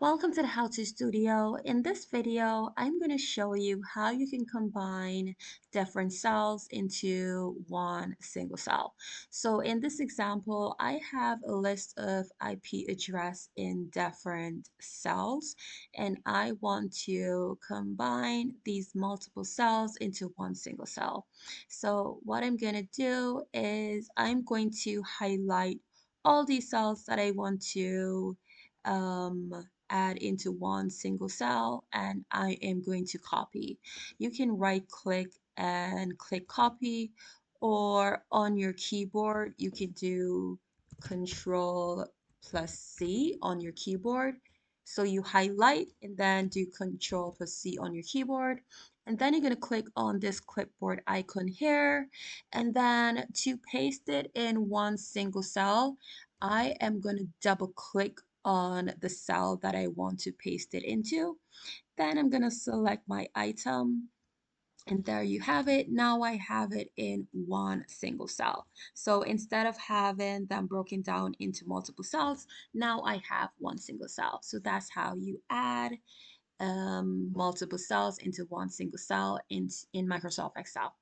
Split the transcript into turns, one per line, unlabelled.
Welcome to the How To Studio. In this video, I'm going to show you how you can combine different cells into one single cell. So in this example, I have a list of IP address in different cells, and I want to combine these multiple cells into one single cell. So what I'm going to do is I'm going to highlight all these cells that I want to add into one single cell, and I am going to copy. You can right click and click copy, or on your keyboard you can do Control plus C on your keyboard. So you highlight and then do Control plus C on your keyboard, and then you're going to click on this clipboard icon here, and then to paste it in one single cell, I am going to double click on the cell that I want to paste it into. Then I'm going to select my item, and there you have it. Now I have it in one single cell. So instead of having them broken down into multiple cells, now I have one single cell. So that's how you add multiple cells into one single cell in Microsoft Excel.